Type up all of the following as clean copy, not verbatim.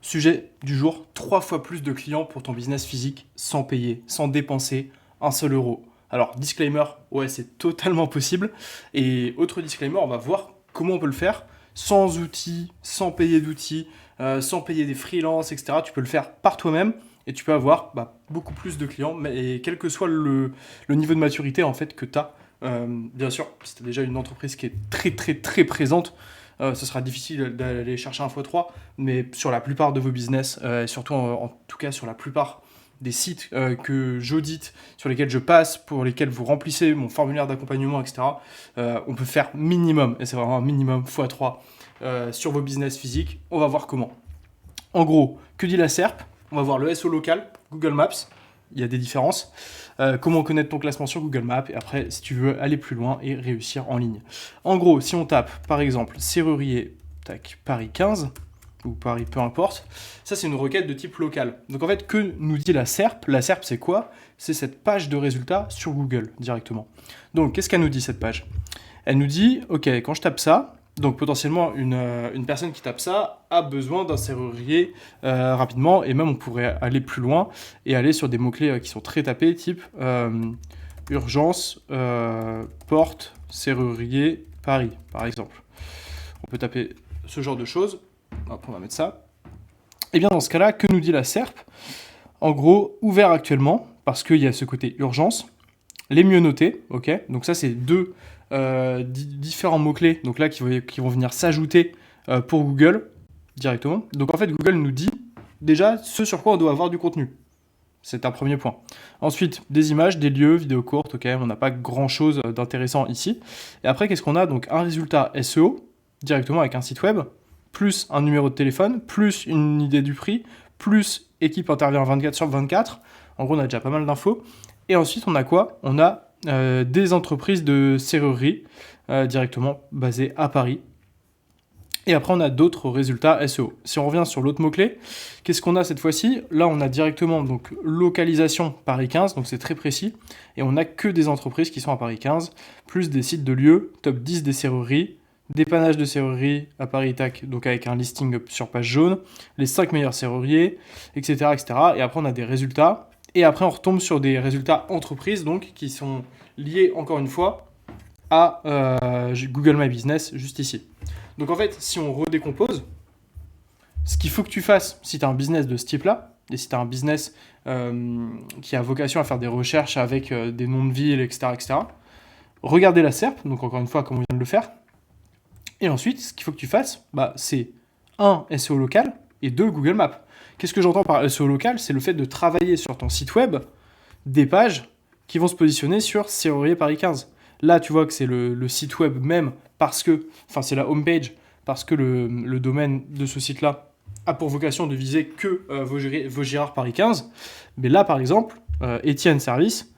Sujet du jour, 3 fois plus de clients pour ton business physique sans payer, sans dépenser un seul euro. Alors, disclaimer, ouais, c'est totalement possible. Et autre disclaimer, on va voir comment on peut le faire sans outils, sans payer d'outils, sans payer des freelances, etc. Tu peux le faire par toi-même et tu peux avoir beaucoup plus de clients, mais quel que soit le niveau de maturité en fait que tu as. Bien sûr, si tu as déjà une entreprise qui est très très très présente, ce sera difficile d'aller chercher un x3, mais sur la plupart de vos business, et surtout en tout cas sur la plupart des sites que j'audite, sur lesquels je passe, pour lesquels vous remplissez mon formulaire d'accompagnement, etc., on peut faire minimum, et c'est vraiment un minimum x3 sur vos business physiques. On va voir comment. En gros, que dit la SERP? On va voir le SEO local, Google Maps, il y a des différences. Comment connaître ton classement sur Google Maps, et après, si tu veux aller plus loin et réussir en ligne. En gros, si on tape, par exemple, serrurier, Paris 15, ou Paris, peu importe, ça, c'est une requête de type local. Donc, en fait, que nous dit la SERP? La SERP, c'est quoi? C'est cette page de résultats sur Google, directement. Donc, qu'est-ce qu'elle nous dit, cette page? Elle nous dit, OK, quand je tape ça, donc potentiellement, une personne qui tape ça a besoin d'un serrurier rapidement, et même on pourrait aller plus loin et aller sur des mots-clés qui sont très tapés, type urgence, porte, serrurier, Paris, par exemple. On peut taper ce genre de choses. Hop, on va mettre ça. Et bien dans ce cas-là, que nous dit la SERP? En gros, ouvert actuellement, parce qu'il y a ce côté urgence, les mieux notés, ok? Donc ça, c'est deux différents mots-clés donc là, qui vont venir s'ajouter pour Google directement. Donc en fait, Google nous dit déjà ce sur quoi on doit avoir du contenu. C'est un premier point. Ensuite, des images, des lieux, vidéos courtes, ok, on n'a pas grand-chose d'intéressant ici. Et après, qu'est-ce qu'on a? Donc un résultat SEO, directement avec un site web, plus un numéro de téléphone, plus une idée du prix, plus équipe intervient 24/24. En gros, on a déjà pas mal d'infos. Et ensuite, on a quoi? On a des entreprises de serrurerie directement basées à Paris. Et après, on a d'autres résultats SEO. Si on revient sur l'autre mot-clé, qu'est-ce qu'on a cette fois-ci? Là, on a directement donc localisation Paris 15, donc c'est très précis. Et on n'a que des entreprises qui sont à Paris 15, plus des sites de lieux, top 10 des serrureries, dépannage de serrurerie à Paris TAC, donc avec un listing sur page jaune, les 5 meilleurs serruriers, etc., etc. Et après, on a des résultats. Et après, on retombe sur des résultats entreprises, donc, qui sont liés, encore une fois, à Google My Business, juste ici. Donc, en fait, si on redécompose, ce qu'il faut que tu fasses, si tu as un business de ce type-là, et si tu as un business qui a vocation à faire des recherches avec des noms de villes, etc., etc., regardez la SERP, donc encore une fois, comme on vient de le faire. Et ensuite, ce qu'il faut que tu fasses, c'est 1, SEO local, et 2, Google Maps. Qu'est-ce que j'entends par SEO local? C'est le fait de travailler sur ton site web des pages qui vont se positionner sur Serrurier Paris 15. Là, tu vois que c'est le site web même parce que, enfin, c'est la homepage parce que le domaine de ce site-là a pour vocation de viser que Vaugirard Paris 15. Mais là, par exemple, Étienne Service,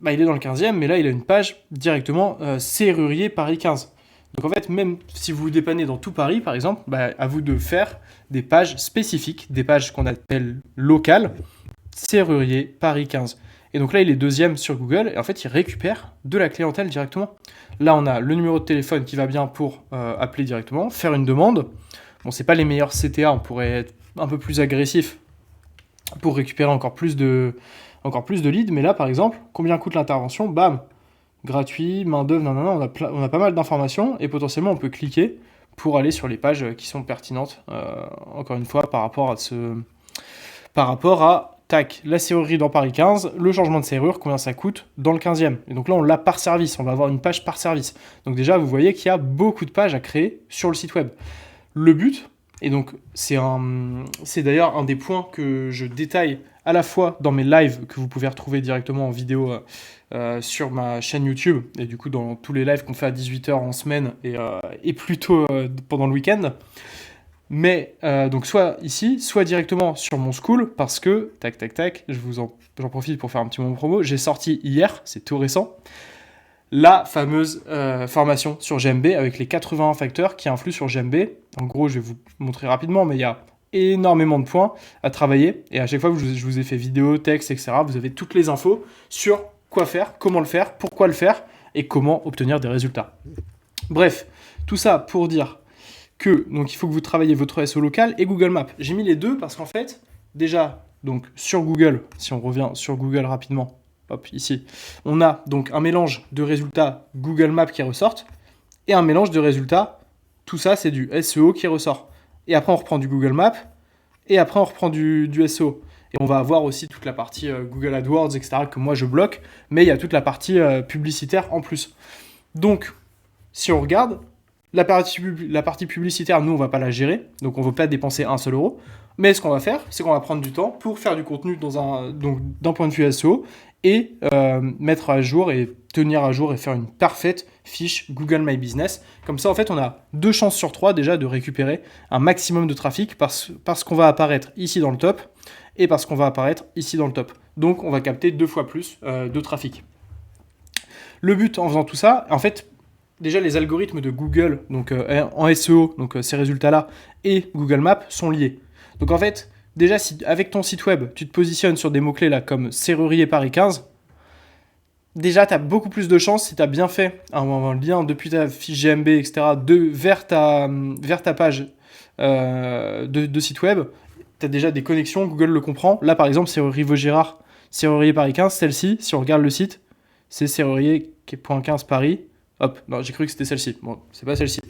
il est dans le 15e, mais là, il a une page directement Serrurier Paris 15. Donc en fait, même si vous vous dépannez dans tout Paris, par exemple, à vous de faire des pages spécifiques, des pages qu'on appelle locales, serrurier Paris 15. Et donc là, il est deuxième sur Google, et en fait, il récupère de la clientèle directement. Là, on a le numéro de téléphone qui va bien pour appeler directement, faire une demande. Bon, c'est pas les meilleurs CTA, on pourrait être un peu plus agressif pour récupérer encore plus de leads, mais là, par exemple, combien coûte l'intervention? Bam, gratuit, main-d'œuvre, on a pas mal d'informations et potentiellement on peut cliquer pour aller sur les pages qui sont pertinentes, encore une fois, par rapport à la serrurerie dans Paris 15, le changement de serrure, combien ça coûte dans le 15e. Et donc là, on l'a par service, on va avoir une page par service. Donc déjà, vous voyez qu'il y a beaucoup de pages à créer sur le site web. Le but, et donc c'est d'ailleurs un des points que je détaille à la fois dans mes lives que vous pouvez retrouver directement en vidéo sur ma chaîne YouTube, et du coup dans tous les lives qu'on fait à 18h en semaine et plutôt pendant le week-end. Mais donc soit ici, soit directement sur mon school, parce que, j'en profite pour faire un petit moment promo, j'ai sorti hier, c'est tout récent, la fameuse formation sur GMB avec les 81 facteurs qui influent sur GMB. En gros, je vais vous montrer rapidement, mais il y a énormément de points à travailler. Et à chaque fois que je vous ai fait vidéo, texte, etc., vous avez toutes les infos sur quoi faire, comment le faire, pourquoi le faire et comment obtenir des résultats. Bref, tout ça pour dire donc il faut que vous travaillez votre SEO local et Google Maps. J'ai mis les deux parce qu'en fait, déjà, donc sur Google, si on revient sur Google rapidement, hop, ici, on a donc un mélange de résultats Google Maps qui ressortent et un mélange de résultats, tout ça c'est du SEO qui ressort. Et après on reprend du Google Maps et après on reprend du SEO. Et on va avoir aussi toute la partie Google AdWords, etc., que moi je bloque, mais il y a toute la partie publicitaire en plus. Donc, si on regarde, la partie publicitaire, nous, on ne va pas la gérer, donc on ne veut pas dépenser un seul euro. Mais ce qu'on va faire, c'est qu'on va prendre du temps pour faire du contenu donc d'un point de vue SEO et mettre à jour et tenir à jour et faire une parfaite fiche Google My Business. Comme ça, en fait, on a 2 chances sur 3 déjà de récupérer un maximum de trafic parce qu'on va apparaître ici dans le top et parce qu'on va apparaître ici dans le top. Donc, on va capter 2 fois plus de trafic. Le but en faisant tout ça, en fait, déjà les algorithmes de Google, donc en SEO, donc ces résultats-là, et Google Maps sont liés. Donc en fait, déjà si avec ton site web, tu te positionnes sur des mots-clés là comme Serrurier Paris 15, déjà tu as beaucoup plus de chances, si tu as bien fait un lien depuis ta fiche GMB, etc., vers ta page de site web, tu as déjà des connexions, Google le comprend. Là par exemple, Serrurier Vaugirard, Serrurier Paris 15, celle-ci, si on regarde le site, c'est serrurier.15 Paris. Hop, non, j'ai cru que c'était celle-ci. Bon, c'est pas celle-ci.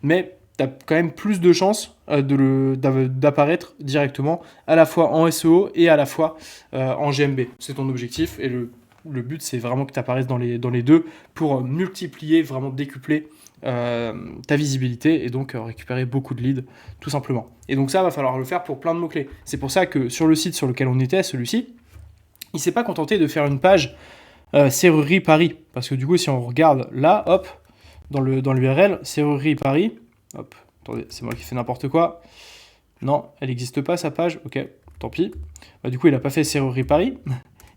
Mais tu as quand même plus de chances d'apparaître directement à la fois en SEO et à la fois en GMB. C'est ton objectif et le but, c'est vraiment que tu apparaisses dans les deux pour multiplier, vraiment décupler ta visibilité et donc récupérer beaucoup de leads, tout simplement. Et donc ça, va falloir le faire pour plein de mots-clés. C'est pour ça que sur le site sur lequel on était, celui-ci, il s'est pas contenté de faire une page Serrurerie Paris, parce que du coup si on regarde là, hop, dans l'URL, Serrurerie Paris, hop, attendez, c'est moi qui fais n'importe quoi, non, elle n'existe pas sa page, ok, tant pis, bah, du coup il n'a pas fait Serrurerie Paris,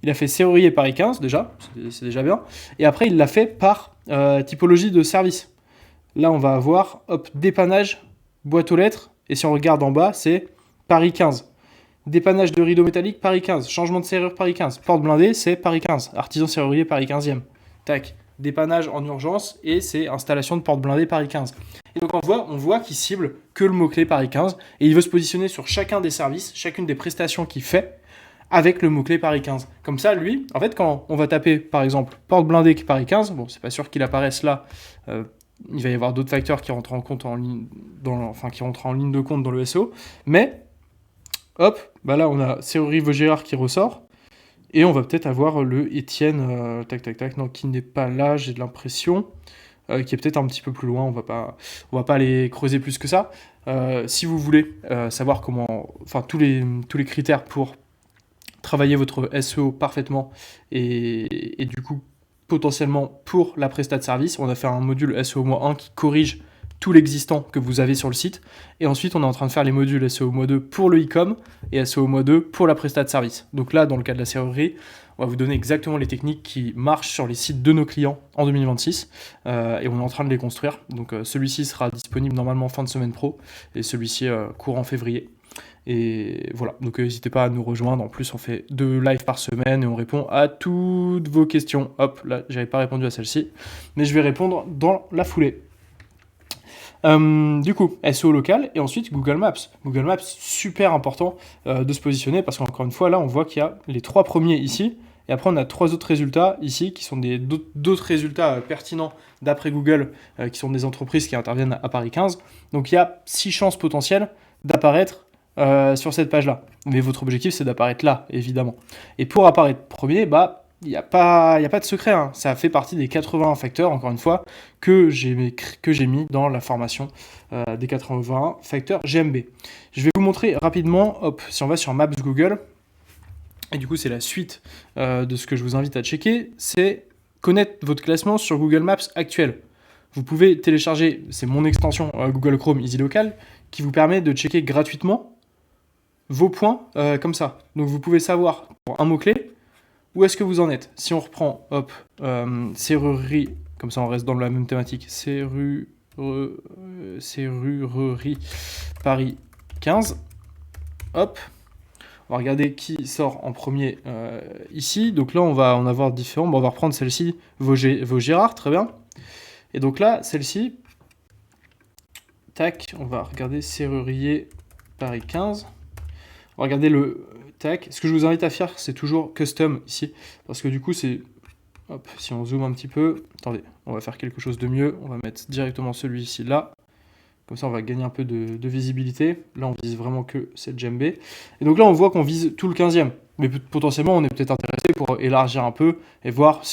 il a fait Serrurier Paris 15 déjà, c'est déjà bien, et après il l'a fait par typologie de service. Là on va avoir, hop, dépannage, boîte aux lettres, et si on regarde en bas, c'est Paris 15. Dépannage de rideau métallique, Paris 15. Changement de serrure, Paris 15. Porte blindée, c'est Paris 15. Artisan serrurier, Paris 15e. Tac. Dépannage en urgence et c'est installation de porte blindée, Paris 15. Et donc on voit qu'il cible que le mot-clé Paris 15 et il veut se positionner sur chacun des services, chacune des prestations qu'il fait avec le mot-clé Paris 15. Comme ça, lui, en fait, quand on va taper, par exemple, porte blindée Paris 15, bon, c'est pas sûr qu'il apparaisse là, il va y avoir d'autres facteurs qui rentrent en compte qui rentrent en ligne de compte dans le SEO, mais hop, bah là on a Serrurerie Vaugirard qui ressort. Et on va peut-être avoir le Étienne, non, qui n'est pas là, j'ai de l'impression, qui est peut-être un petit peu plus loin, on va pas aller creuser plus que ça. Si vous voulez savoir tous les critères pour travailler votre SEO parfaitement et du coup potentiellement pour la prestat de service, on a fait un module SEO-1 qui corrige tout l'existant que vous avez sur le site. Et ensuite, on est en train de faire les modules SEO-2 pour le e-com et SEO-2 pour la prestat de service. Donc là, dans le cas de la serrurerie, on va vous donner exactement les techniques qui marchent sur les sites de nos clients en 2026. Et on est en train de les construire. Donc celui-ci sera disponible normalement fin de semaine pro et celui-ci courant février. Et voilà, donc n'hésitez pas à nous rejoindre. En plus, on fait 2 lives par semaine et on répond à toutes vos questions. Hop, là, j'avais pas répondu à celle-ci, mais je vais répondre dans la foulée. Du coup, SEO local et ensuite Google Maps. Google Maps, super important de se positionner parce qu'encore une fois, là, on voit qu'il y a les 3 premiers ici et après, on a 3 autres résultats ici qui sont d'autres résultats pertinents d'après Google qui sont des entreprises qui interviennent à Paris 15. Donc, il y a 6 chances potentielles d'apparaître sur cette page-là. Mais votre objectif, c'est d'apparaître là, évidemment. Et pour apparaître premier, bah, il n'y a pas de secret, hein. Ça fait partie des 81 facteurs, encore une fois, que j'ai mis dans la formation des 81 facteurs GMB. Je vais vous montrer rapidement, hop, si on va sur Maps Google, et du coup c'est la suite de ce que je vous invite à checker, c'est connaître votre classement sur Google Maps actuel. Vous pouvez télécharger, c'est mon extension Google Chrome Easy Local, qui vous permet de checker gratuitement vos points comme ça. Donc vous pouvez savoir, pour un mot-clé, où est-ce que vous en êtes? Si on reprend, hop, serrurerie, comme ça on reste dans la même thématique, serrurerie Paris 15, hop, on va regarder qui sort en premier ici. Donc là on va en avoir différents, bon, on va reprendre celle-ci, Vaugirard, très bien. Et donc là, celle-ci, tac, on va regarder serrurier Paris 15. On va regarder le tac. Ce que je vous invite à faire, c'est toujours custom ici, parce que du coup, c'est... Hop, si on zoome un petit peu, attendez, on va faire quelque chose de mieux. On va mettre directement celui-ci là. Comme ça, on va gagner un peu de visibilité. Là, on vise vraiment que cette djembé. Et donc là, on voit qu'on vise tout le 15e. Mais potentiellement, on est peut-être intéressé pour élargir un peu et voir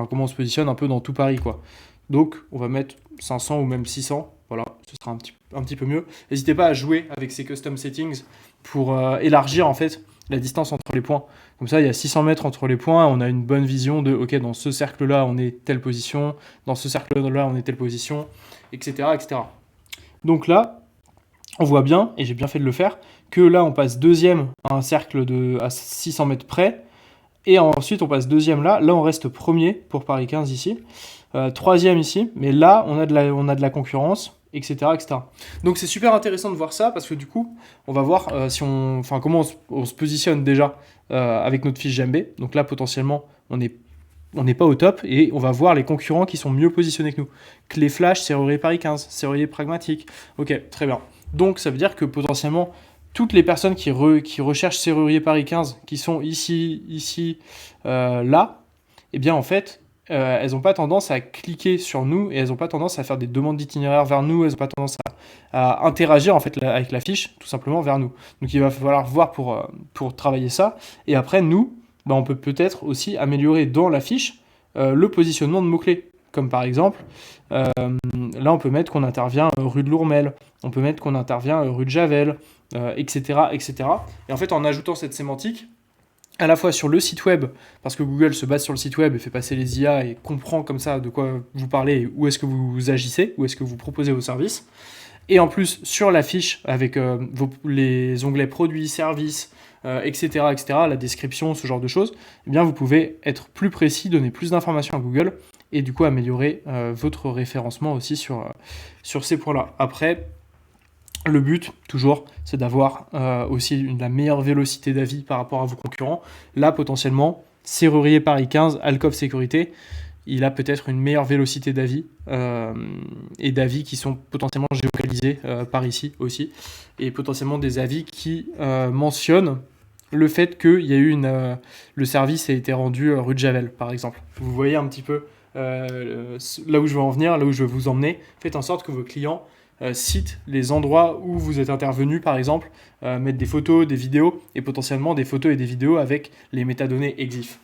comment on se positionne un peu dans tout Paris, quoi. Donc, on va mettre 500 ou même 600. Voilà, ce sera un petit peu mieux. N'hésitez pas à jouer avec ces custom settings pour élargir, en fait, la distance entre les points. Comme ça, il y a 600 mètres entre les points. On a une bonne vision de, OK, dans ce cercle-là, on est telle position. Dans ce cercle-là, on est telle position, etc., etc. Donc là, on voit bien, et j'ai bien fait de le faire, que là, on passe deuxième à un cercle à 600 mètres près, et ensuite, on passe deuxième là. Là, on reste premier pour Paris 15 ici, troisième ici, mais là, on a de la concurrence, etc., etc. Donc, c'est super intéressant de voir ça, parce que du coup, on va voir comment on se positionne déjà avec notre fiche djembé. Donc là, potentiellement, on n'est pas au top et on va voir les concurrents qui sont mieux positionnés que nous. Clé flash, serrurier Paris 15, serrurier pragmatique. Ok, très bien. Donc ça veut dire que potentiellement, toutes les personnes qui recherchent serrurier Paris 15, qui sont ici, là, eh bien en fait, elles n'ont pas tendance à cliquer sur nous et elles n'ont pas tendance à faire des demandes d'itinéraire vers nous, elles n'ont pas tendance à interagir en fait avec la fiche, tout simplement vers nous. Donc il va falloir voir pour travailler ça. Et après, nous, on peut peut-être aussi améliorer dans la fiche le positionnement de mots-clés. Comme par exemple, là on peut mettre qu'on intervient rue de Lourmel, on peut mettre qu'on intervient rue de Javel, etc., etc. Et en fait, en ajoutant cette sémantique, à la fois sur le site web, parce que Google se base sur le site web et fait passer les IA et comprend comme ça de quoi vous parlez et où est-ce que vous agissez, où est-ce que vous proposez vos services. Et en plus, sur la fiche, avec les onglets produits, services, etc., etc., la description, ce genre de choses, eh bien, vous pouvez être plus précis, donner plus d'informations à Google et du coup améliorer votre référencement aussi sur ces points-là. Après, le but, toujours, c'est d'avoir aussi la meilleure vélocité d'avis par rapport à vos concurrents. Là, potentiellement, serrurier Paris 15, Alcove Sécurité, il a peut-être une meilleure vélocité d'avis et d'avis qui sont potentiellement géolocalisés par ici aussi. Et potentiellement des avis qui mentionnent le fait que le service a été rendu rue de Javel, par exemple. Vous voyez un petit peu là où je veux en venir, là où je veux vous emmener. Faites en sorte que vos clients citent les endroits où vous êtes intervenu, par exemple, mettre des photos, des vidéos, et potentiellement des photos et des vidéos avec les métadonnées EXIF.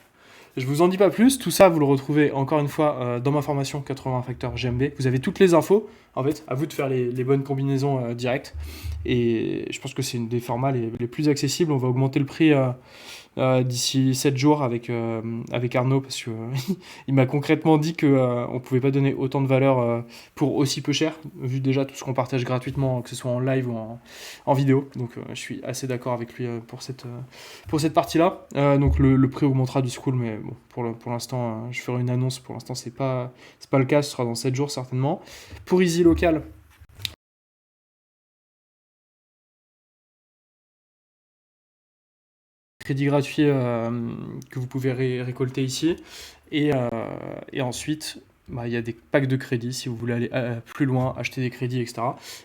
Je vous en dis pas plus, tout ça vous le retrouvez encore une fois dans ma formation 80 facteurs GMB. Vous avez toutes les infos, en fait, à vous de faire les bonnes combinaisons directes. Et je pense que c'est une des formats les plus accessibles. On va augmenter le prix d'ici 7 jours avec Arnaud, parce que il m'a concrètement dit qu'on ne pouvait pas donner autant de valeur pour aussi peu cher, vu déjà tout ce qu'on partage gratuitement, que ce soit en live ou en vidéo. Donc je suis assez d'accord avec lui pour cette partie-là. Donc le prix augmentera du school, mais bon, pour l'instant, je ferai une annonce. Pour l'instant, c'est pas le cas, ce sera dans 7 jours certainement. Pour Easy Local, crédit gratuit que vous pouvez récolter ici. Et ensuite, il y a des packs de crédits si vous voulez aller plus loin, acheter des crédits, etc.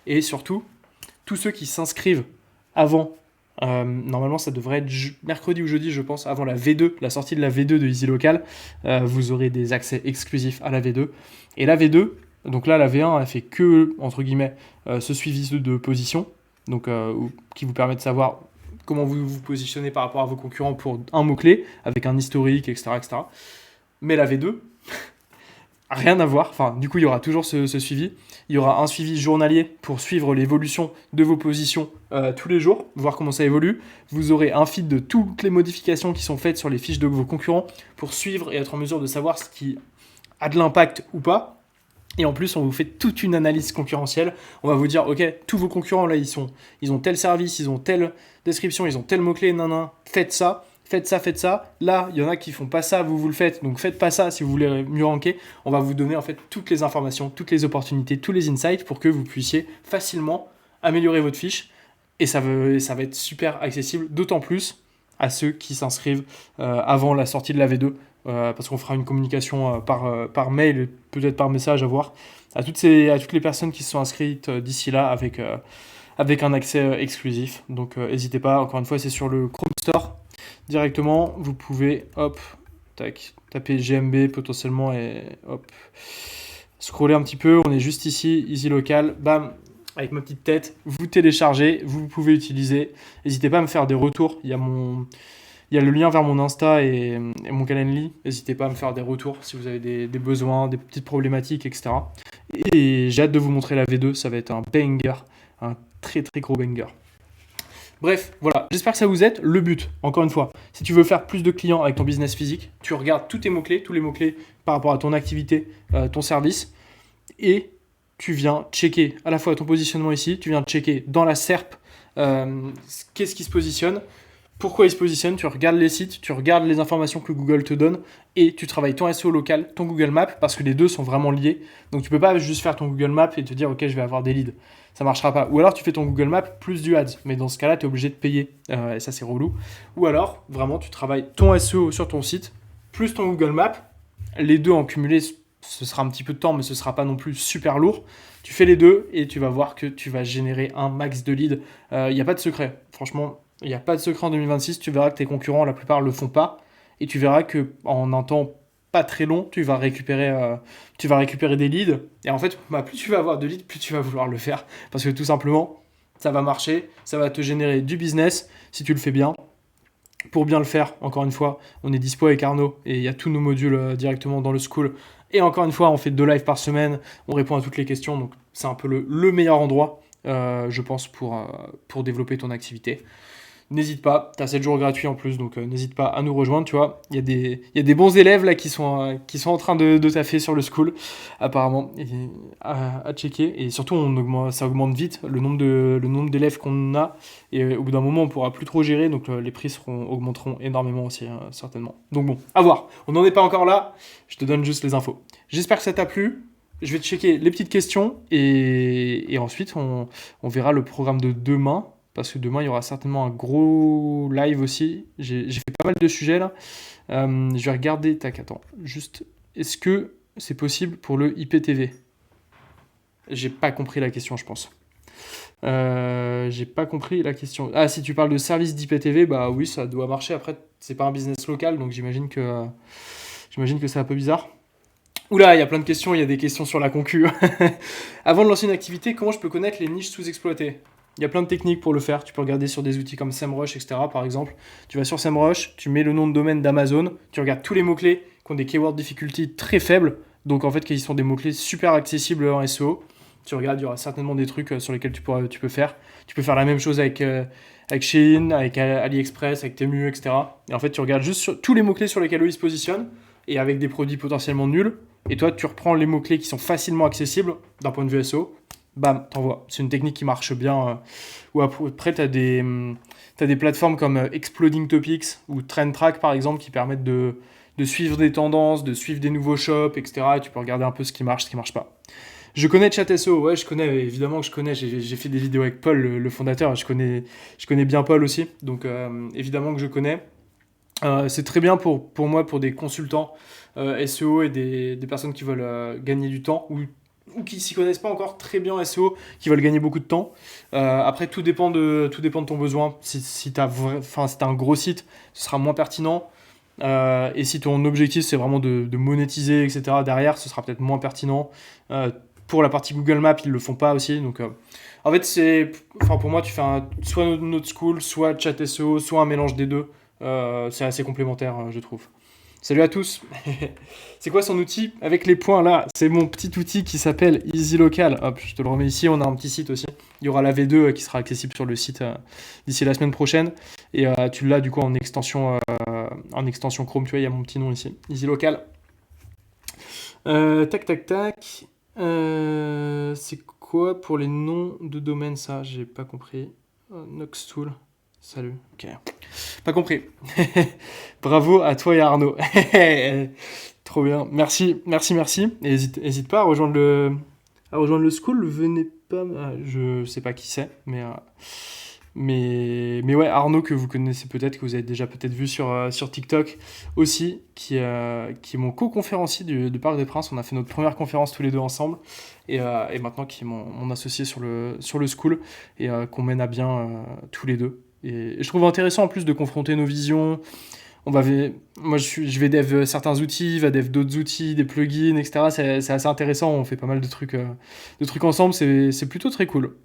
Et surtout, tous ceux qui s'inscrivent avant, normalement ça devrait être mercredi ou jeudi, je pense, avant la V2, la sortie de la V2 de Easy Local, vous aurez des accès exclusifs à la V2. Et la V2, donc là la V1, elle fait que, entre guillemets, ce suivi de position, donc qui vous permet de savoir comment vous vous positionnez par rapport à vos concurrents pour un mot-clé, avec un historique, etc., etc. Mais la V2, rien à voir. Enfin, du coup, il y aura toujours ce suivi. Il y aura un suivi journalier pour suivre l'évolution de vos positions tous les jours, voir comment ça évolue. Vous aurez un feed de toutes les modifications qui sont faites sur les fiches de vos concurrents pour suivre et être en mesure de savoir ce qui a de l'impact ou pas. Et en plus, on vous fait toute une analyse concurrentielle. On va vous dire, ok, tous vos concurrents, là, ils ont tel service, ils ont telle description, ils ont tel mot-clé, faites ça. Faites ça. Là, il y en a qui font pas ça, vous le faites. Donc, faites pas ça si vous voulez mieux ranker. On va vous donner en fait toutes les informations, toutes les opportunités, tous les insights pour que vous puissiez facilement améliorer votre fiche. Et ça va être super accessible, d'autant plus à ceux qui s'inscrivent avant la sortie de la V2. parce qu'on fera une communication par mail, et peut-être par message, à voir, à toutes les personnes qui se sont inscrites d'ici là avec un accès exclusif. Donc n'hésitez pas, encore une fois, c'est sur le Chrome Store directement. Vous pouvez, hop, tac, taper GMB potentiellement et hop, scroller un petit peu. On est juste ici, Easy Local, bam, avec ma petite tête. Vous téléchargez, vous pouvez utiliser. N'hésitez pas à me faire des retours. Il y a le lien vers mon Insta et mon Calendly. N'hésitez pas à me faire des retours si vous avez des besoins, des petites problématiques, etc. Et j'ai hâte de vous montrer la V2. Ça va être un banger, un très très gros banger. Bref, voilà, j'espère que ça vous aide. Le but, encore une fois, si tu veux faire plus de clients avec ton business physique, tu regardes tous tes mots-clés, tous les mots-clés par rapport à ton activité, ton service, et tu viens checker à la fois ton positionnement ici, tu viens checker dans la SERP qu'est-ce qui se positionne, pourquoi il se positionne, tu regardes les sites, tu regardes les informations que Google te donne et tu travailles ton SEO local, ton Google Maps, parce que les deux sont vraiment liés. Donc tu peux pas juste faire ton Google Maps et te dire ok je vais avoir des leads. Ça marchera pas. Ou alors tu fais ton Google Maps plus du ads, mais dans ce cas-là tu es obligé de payer et ça c'est relou. Ou alors vraiment tu travailles ton SEO sur ton site plus ton Google Maps, les deux en cumulé ce sera un petit peu de temps mais ce sera pas non plus super lourd. Tu fais les deux et tu vas voir que tu vas générer un max de leads. Il n'y a pas de secret, franchement. Il n'y a pas de secret en 2026, tu verras que tes concurrents, la plupart, ne le font pas. Et tu verras qu'en un temps pas très long, tu vas récupérer des leads. Et en fait, plus tu vas avoir de leads, plus tu vas vouloir le faire. Parce que tout simplement, ça va marcher, ça va te générer du business si tu le fais bien. Pour bien le faire, encore une fois, on est dispo avec Arnaud et il y a tous nos modules directement dans le school. Et encore une fois, on fait 2 lives par semaine, on répond à toutes les questions. Donc c'est un peu le meilleur endroit, je pense, pour développer ton activité. N'hésite pas, tu as 7 jours gratuits en plus, donc n'hésite pas à nous rejoindre, tu vois. Il y a des bons élèves là qui sont en train de taffer sur le school, apparemment, et à checker. Et surtout, ça augmente vite le nombre d'élèves qu'on a. Et au bout d'un moment, on pourra plus trop gérer, donc les prix augmenteront énormément aussi, certainement. Donc bon, à voir. On n'en est pas encore là, je te donne juste les infos. J'espère que ça t'a plu. Je vais checker les petites questions et ensuite, on verra le programme de demain. Parce que demain, il y aura certainement un gros live aussi. J'ai fait pas mal de sujets là. Je vais regarder. Tac, attends. Juste, est-ce que c'est possible pour le IPTV? J'ai pas compris la question, je pense. J'ai pas compris la question. Ah, si tu parles de service d'IPTV, bah oui, ça doit marcher. Après, c'est pas un business local, donc j'imagine que c'est un peu bizarre. Oula, il y a plein de questions. Il y a des questions sur la concu. Avant de lancer une activité, comment je peux connaître les niches sous-exploitées? Il y a plein de techniques pour le faire. Tu peux regarder sur des outils comme SEMrush, etc. Par exemple, tu vas sur SEMrush, tu mets le nom de domaine d'Amazon, tu regardes tous les mots-clés qui ont des keyword difficulty très faibles, donc en fait qui sont des mots-clés super accessibles en SEO. Tu regardes, il y aura certainement des trucs sur lesquels tu peux faire. Tu peux faire la même chose avec Shein, avec AliExpress, avec Temu, etc. Et en fait, tu regardes juste sur tous les mots-clés sur lesquels eux ils se positionnent, et avec des produits potentiellement nuls. Et toi, tu reprends les mots-clés qui sont facilement accessibles d'un point de vue SEO. Bam, t'envoies. C'est une technique qui marche bien. Ou après, t'as des plateformes comme Exploding Topics ou TrendTrack, par exemple, qui permettent de suivre des tendances, de suivre des nouveaux shops, etc. Et tu peux regarder un peu ce qui marche pas. Je connais ChatSEO, ouais, je connais, évidemment que je connais. J'ai fait des vidéos avec Paul, le fondateur. Je connais bien Paul aussi. Donc, évidemment que je connais. C'est très bien pour moi, pour des consultants SEO et des personnes qui veulent gagner du temps ou qui s'y connaissent pas encore très bien SEO, qui veulent gagner beaucoup de temps. Après, tout dépend de ton besoin. Si tu as un gros site, ce sera moins pertinent. Et si ton objectif, c'est vraiment de monétiser, etc., derrière, ce sera peut-être moins pertinent. Pour la partie Google Maps, ils le font pas aussi. Donc, en fait, pour moi, tu fais soit notre school, soit chat SEO, soit un mélange des deux. C'est assez complémentaire, je trouve. Salut à tous. C'est quoi son outil avec les points là? C'est mon petit outil qui s'appelle Easy Local. Hop, je te le remets ici. On a un petit site aussi. Il y aura la V2 qui sera accessible sur le site d'ici la semaine prochaine. Et tu l'as du coup en extension Chrome. Tu vois, il y a mon petit nom ici. Easy Local. Tac, tac, tac. C'est quoi pour les noms de domaine ça? J'ai pas compris. Noxtool. Salut. Ok. Pas compris. Bravo à toi et à Arnaud. Trop bien. Merci. Et hésite pas à rejoindre le school. Venez pas. Je sais pas qui c'est, mais Mais ouais, Arnaud, que vous connaissez peut-être, que vous avez déjà peut-être vu sur TikTok aussi, qui est mon co-conférencier du Parc des Princes. On a fait notre première conférence tous les deux ensemble. Et maintenant, qui est mon associé sur le school, et qu'on mène à bien tous les deux. Et je trouve intéressant en plus de confronter nos visions. On va, moi, je vais dev certains outils, il va dev d'autres outils, des plugins, etc. C'est assez intéressant. On fait pas mal de trucs ensemble. C'est plutôt très cool.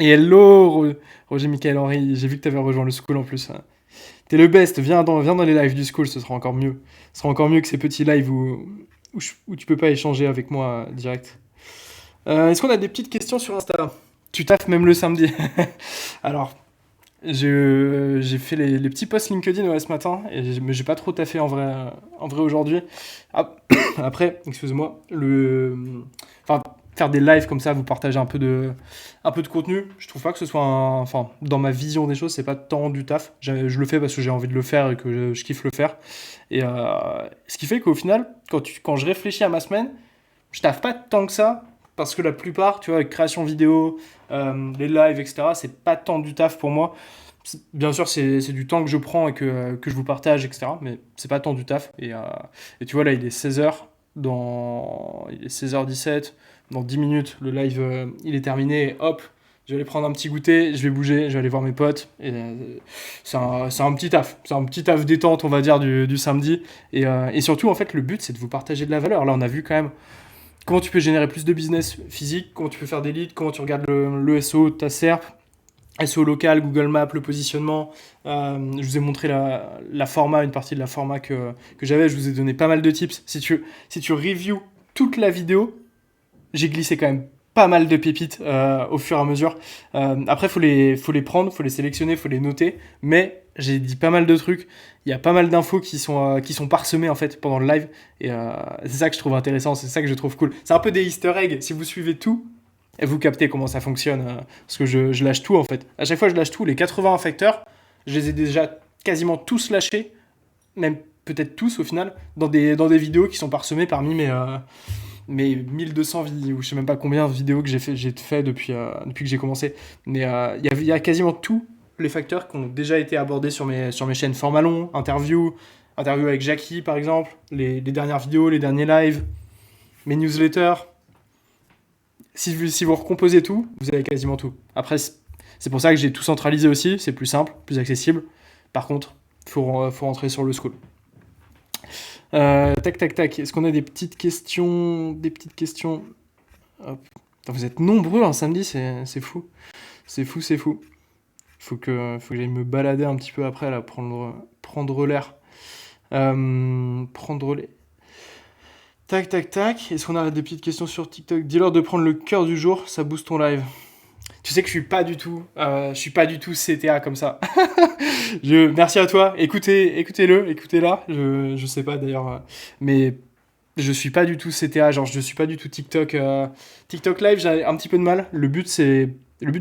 Et hello, Roger Michael Henry, j'ai vu que tu avais rejoint le school en plus. T'es le best, viens dans les lives du school, ce sera encore mieux. Ce sera encore mieux que ces petits lives où tu peux pas échanger avec moi direct. Est-ce qu'on a des petites questions sur Insta? Tu taffes même le samedi. Alors, j'ai fait les petits posts LinkedIn ouais, ce matin, mais j'ai pas trop taffé en vrai aujourd'hui. Ah, après, excuse-moi, enfin, faire des lives comme ça, vous partager un peu de contenu, je trouve pas que ce soit enfin, dans ma vision des choses, c'est pas tant du taf. Je le fais parce que j'ai envie de le faire et que je kiffe le faire. Ce qui fait qu'au final, quand je réfléchis à ma semaine, je taffe pas tant que ça, parce que la plupart, tu vois, avec création vidéo, les lives, etc., c'est pas tant du taf pour moi. Bien sûr, c'est du temps que je prends et que je vous partage, etc., mais c'est pas tant du taf. Et tu vois, là, il est 16h, il est 16h17, dans 10 minutes, le live, il est terminé, et hop, je vais aller prendre un petit goûter, je vais bouger, je vais aller voir mes potes, et c'est un petit taf. C'est un petit taf détente, on va dire, du samedi. Et surtout, en fait, le but, c'est de vous partager de la valeur. Là, on a vu quand même comment tu peux générer plus de business physique, comment tu peux faire des leads, comment tu regardes le SEO de ta SERP, SEO local, Google Maps, le positionnement. Je vous ai montré la format, une partie de la format que j'avais. Je vous ai donné pas mal de tips. Si tu reviews toute la vidéo, j'ai glissé quand même pas mal de pépites au fur et à mesure. Après, faut les prendre, faut les sélectionner, faut les noter. Mais j'ai dit pas mal de trucs. Il y a pas mal d'infos qui sont parsemées en fait pendant le live. Et c'est ça que je trouve intéressant, c'est ça que je trouve cool. C'est un peu des easter eggs. Si vous suivez tout, et vous captez comment ça fonctionne. Parce que je lâche tout en fait. À chaque fois, je lâche tout. Les 80 facteurs, je les ai déjà quasiment tous lâchés. Même peut-être tous au final. Dans des vidéos qui sont parsemées parmi mes 1200 vidéos, je sais même pas combien de vidéos que j'ai fait depuis que j'ai commencé. Mais il y a quasiment tous les facteurs qui ont déjà été abordés sur mes chaînes format long, interview avec Jackie par exemple, les dernières vidéos, les derniers lives, mes newsletters. Si vous recomposez tout, vous avez quasiment tout. Après, c'est pour ça que j'ai tout centralisé aussi, c'est plus simple, plus accessible. Par contre, faut rentrer sur le school. Tac, tac, tac. Est-ce qu'on a des petites questions? Hop. Putain, vous êtes nombreux un samedi, c'est fou. C'est fou, c'est fou. Faut que j'aille me balader un petit peu après, là, prendre l'air. Prendre l'air. Tac, tac, tac. Est-ce qu'on a des petites questions sur TikTok? Dis-leur de prendre le cœur du jour, ça booste ton live. Tu sais que je suis pas du tout CTA comme ça. Merci à toi. Écoutez-la. Je sais pas d'ailleurs, mais je suis pas du tout CTA. Genre, je suis pas du tout TikTok. TikTok live, j'ai un petit peu de mal. Le but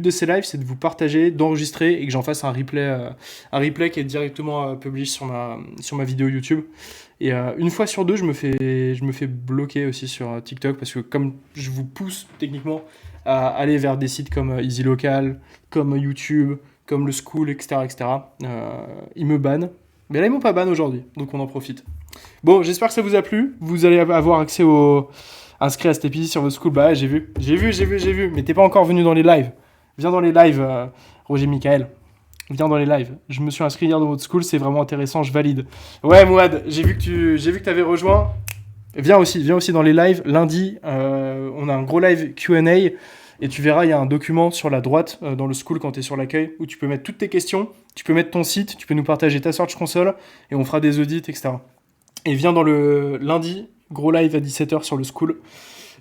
de ces lives, c'est de vous partager, d'enregistrer et que j'en fasse un replay qui est directement publish sur ma vidéo YouTube. Et une fois sur deux, je me fais bloquer aussi sur TikTok parce que comme je vous pousse techniquement à aller vers des sites comme Easy Local, comme YouTube, comme le School, etc., etc., ils me bannent. Mais là, ils m'ont pas ban aujourd'hui, donc on en profite. Bon, j'espère que ça vous a plu. Vous allez avoir accès inscrit à cet épisode sur votre School. Bah, j'ai vu. Mais t'es pas encore venu dans les lives. Viens dans les lives, Roger Michael. Viens dans les lives. Je me suis inscrit hier dans votre school, c'est vraiment intéressant, je valide. Ouais, Mouad, j'ai vu que tu avais rejoint. Viens aussi dans les lives. Lundi, on a un gros live Q&A et tu verras, il y a un document sur la droite dans le school quand tu es sur l'accueil où tu peux mettre toutes tes questions, tu peux mettre ton site, tu peux nous partager ta Search Console et on fera des audits, etc. Et viens dans le lundi, gros live à 17h sur le school.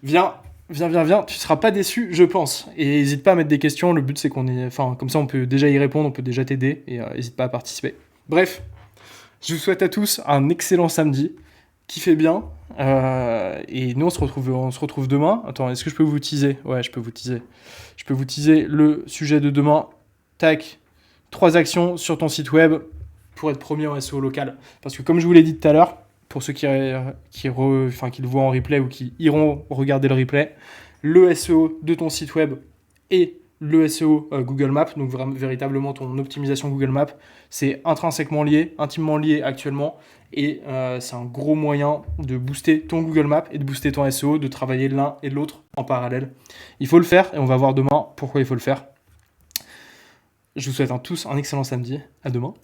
Viens, tu seras pas déçu, je pense. Et n'hésite pas à mettre des questions, le but c'est comme ça on peut déjà y répondre, on peut déjà t'aider, et n'hésite pas à participer. Bref, je vous souhaite à tous un excellent samedi, kiffez bien, et nous on se retrouve demain. Attends, est-ce que je peux vous teaser? Ouais, je peux vous teaser le sujet de demain. Tac, 3 actions sur ton site web pour être premier en SEO local. Parce que comme je vous l'ai dit tout à l'heure, pour ceux qui le voient en replay ou qui iront regarder le replay, le SEO de ton site web est le SEO Google Maps, donc véritablement ton optimisation Google Maps, c'est intrinsèquement lié, intimement lié actuellement, et c'est un gros moyen de booster ton Google Maps et de booster ton SEO, de travailler l'un et l'autre en parallèle. Il faut le faire, et on va voir demain pourquoi il faut le faire. Je vous souhaite à tous un excellent samedi. À demain.